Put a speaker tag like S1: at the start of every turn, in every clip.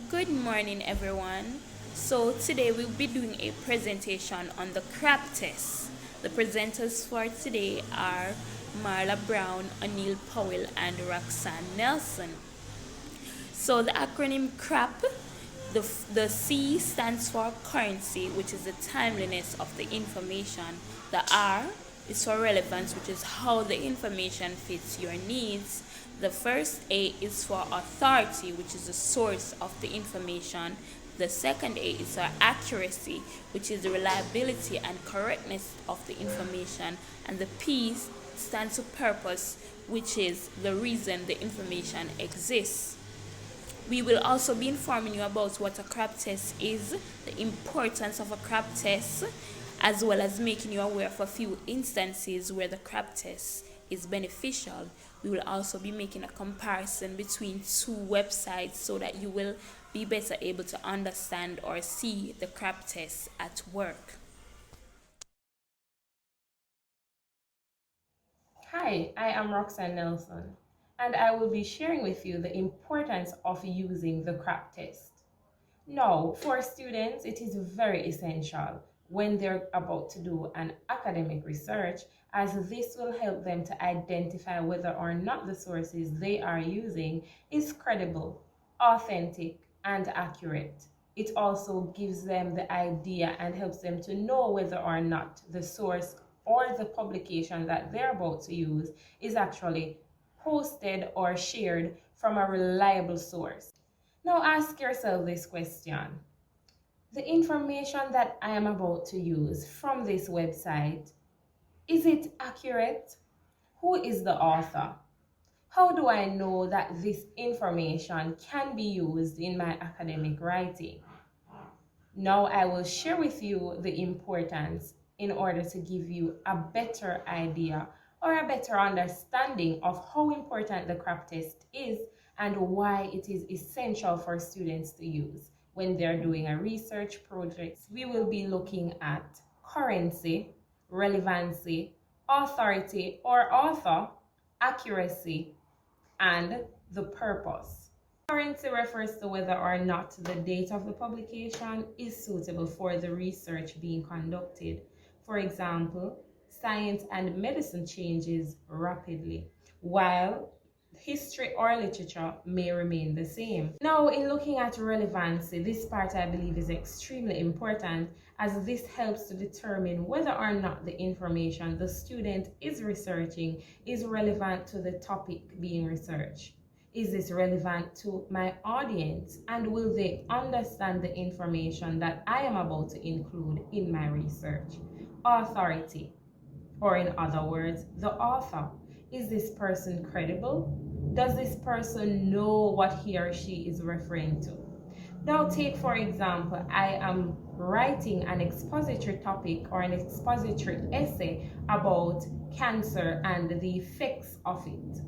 S1: Good morning, everyone. So, today we'll be doing a presentation on the CRAAP test. The presenters for today are Marla Brown, O'Neill Powell, and Roxanne Nelson. So, the acronym CRAAP, the C stands for currency, which is the timeliness of the information. The R is for relevance, which is how the information fits your needs. The first A is for authority, which is the source of the information. The second A is for accuracy, which is the reliability and correctness of the information. And the P stands for purpose, which is the reason the information exists. We will also be informing you about what a CRAAP test is, the importance of a CRAAP test, as well as making you aware of a few instances where the CRAAP test is beneficial. We will also be making a comparison between two websites so that you will be better able to understand or see the CRAAP test at work.
S2: Hi, I am Roxanne Nelson, and I will be sharing with you the importance of using the CRAAP test. Now, for students, it is very essential when they're about to do an academic research, as this will help them to identify whether or not the sources they are using is credible, authentic, and accurate. It also gives them the idea and helps them to know whether or not the source or the publication that they're about to use is actually posted or shared from a reliable source. Now ask yourself this question. The information that I am about to use from this website, is it accurate? Who is the author? How do I know that this information can be used in my academic writing? Now I will share with you the importance in order to give you a better idea or a better understanding of how important the CRAAP test is and why it is essential for students to use when they're doing a research project. We will be looking at currency, relevancy, authority or author, accuracy, and the purpose. Currency refers to whether or not the date of the publication is suitable for the research being conducted. For example, science and medicine changes rapidly, while history or literature may remain the same. Now, in looking at relevancy, this part I believe is extremely important, as this helps to determine whether or not the information the student is researching is relevant to the topic being researched. Is this relevant to my audience, and will they understand the information that I am about to include in my research? Authority, or in other words, the author. Is this person credible? Does this person know what he or she is referring to? Now take, for example, I am writing an expository topic or an expository essay about cancer and the effects of it.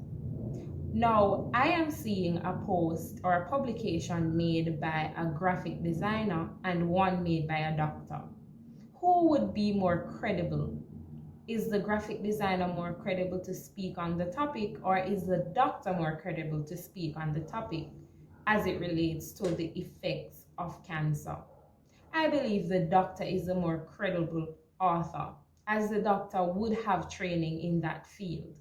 S2: Now, I am seeing a post or a publication made by a graphic designer and one made by a doctor. Who would be more credible? Is the graphic designer more credible to speak on the topic, or is the doctor more credible to speak on the topic as it relates to the effects of cancer? I believe the doctor is the more credible author, as the doctor would have training in that field.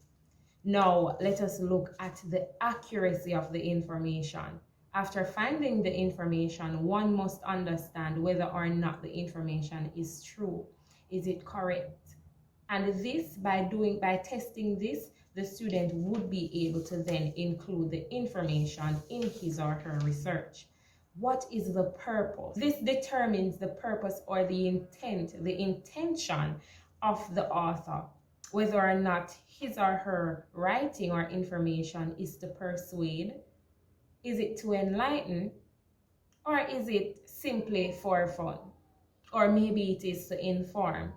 S2: Now, let us look at the accuracy of the information. After finding the information, one must understand whether or not the information is true. Is it correct? And this, by testing this, the student would be able to then include the information in his or her research. What is the purpose? This determines the purpose or the intent, the intention of the author, whether or not his or her writing or information is to persuade, is it to enlighten, or is it simply for fun, or maybe it is to inform.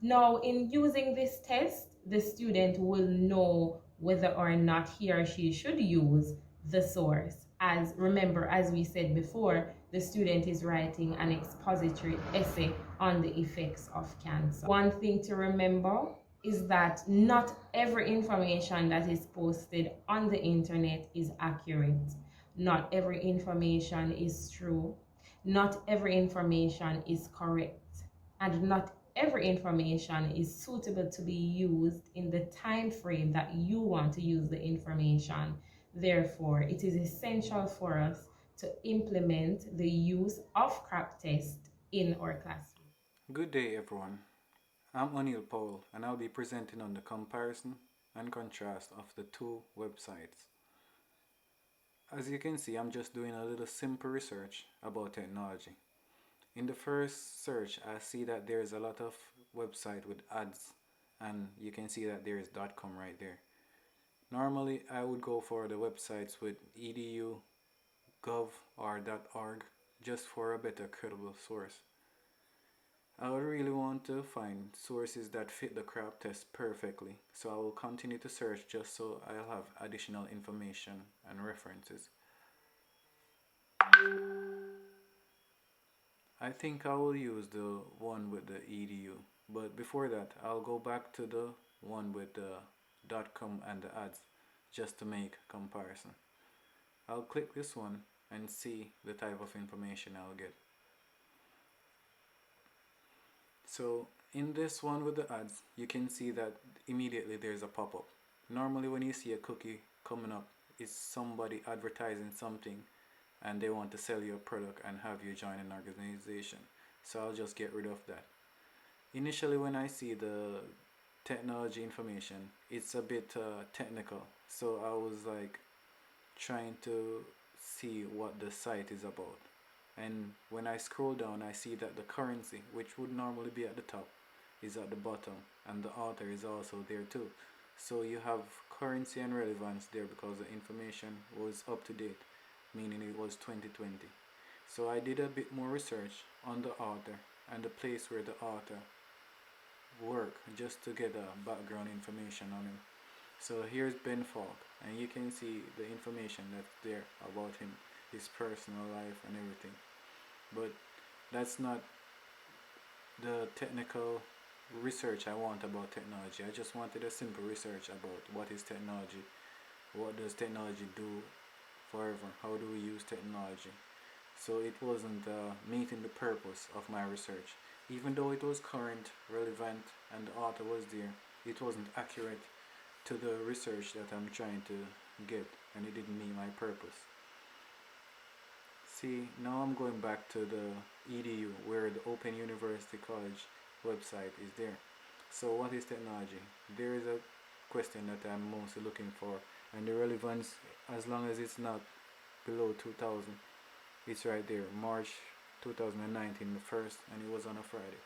S2: Now, in using this test, the student will know whether or not he or she should use the source. As remember, as we said before, the student is writing an expository essay on the effects of cancer. One thing to remember is that not every information that is posted on the internet is accurate. Not every information is true. Not every information is correct. And not every information is suitable to be used in the time frame that you want to use the information. Therefore, it is essential for us to implement the use of CRAAP test in our classroom.
S3: Good day, everyone. I'm O'Neill Powell, and I'll be presenting on the comparison and contrast of the two websites. As you can see, I'm just doing a little simple research about technology. In the first search, I see that there's a lot of website with ads, and you can see that there's .com right there. Normally, I would go for the websites with edu, gov, or .org just for a better credible source. I would really want to find sources that fit the CRAAP test perfectly, so I will continue to search just so I'll have additional information and references. I think I will use the one with the edu, but before that I'll go back to the one with the .com and the ads just to make comparison. I'll click this one and see the type of information I'll get. So in this one with the ads, you can see that immediately there's a pop-up. Normally when you see a cookie coming up, it's somebody advertising something and they want to sell you a product and have you join an organization. So I'll just get rid of that. Initially when I see the technology information, it's a bit technical. So I was like trying to see what the site is about. And when I scroll down, I see that the currency, which would normally be at the top, is at the bottom, and the author is also there too. So you have currency and relevance there because the information was up to date, meaning it was 2020. So I did a bit more research on the author and the place where the author worked just to get a background information on him. So here's Ben Falk, and you can see the information that's there about him, his personal life and everything. But that's not the technical research I want about technology. I just wanted a simple research about what is technology, what does technology do forever, how do we use technology. So it wasn't meeting the purpose of my research. Even though it was current, relevant, and the author was there, it wasn't accurate to the research that I'm trying to get, and it didn't meet my purpose. See, now I'm going back to the edu where the Open University College website is there. So what is technology? There is a question that I'm mostly looking for, and the relevance, as long as it's not below 2000, it's right there, March 2019, the first, and it was on a Friday.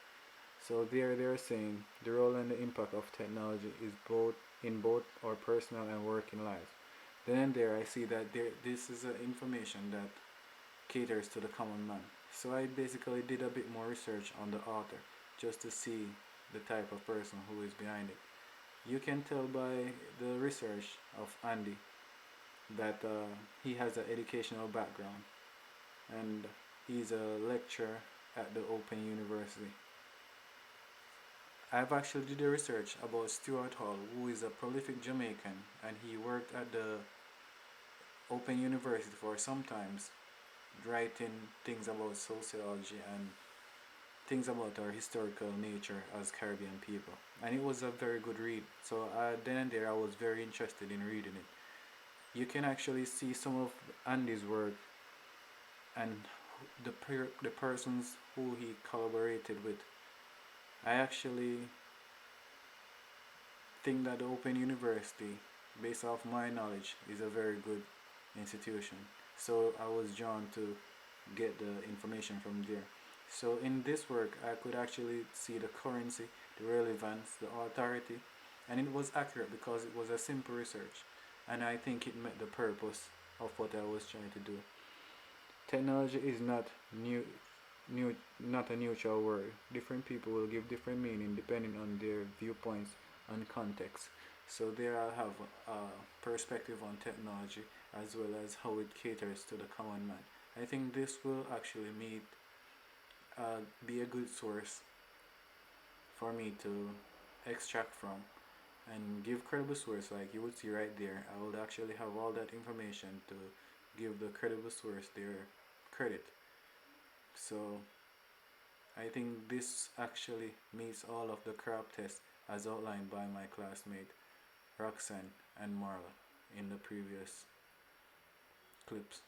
S3: So there they're saying the role and the impact of technology is both in both our personal and working lives. Then there I see that this is information that caters to the common man. So I basically did a bit more research on the author just to see the type of person who is behind it. You can tell by the research of Andy that he has an educational background and he's a lecturer at the Open University. I've actually did a research about Stuart Hall, who is a prolific Jamaican, and he worked at the Open University for some times, writing things about sociology and things about our historical nature as Caribbean people. And it was a very good read. So then and there I was very interested in reading it. You can actually see some of Andy's work and the persons who he collaborated with. I actually think that the Open University, based off my knowledge, is a very good institution. So I was drawn to get the information from there. So in this work, I could actually see the currency, the relevance, the authority, and it was accurate because it was a simple research, and I think it met the purpose of what I was trying to do. Technology is not a neutral word. Different people will give different meaning depending on their viewpoints and context. So there I have a perspective on technology as well as how it caters to the common man. I think this will actually be a good source for me to extract from and give credible source. Like you would see right there, I would actually have all that information to give the credible source their credit. So I think this actually meets all of the CRAAP tests as outlined by my classmate Roxanne and Marla in the previous clips.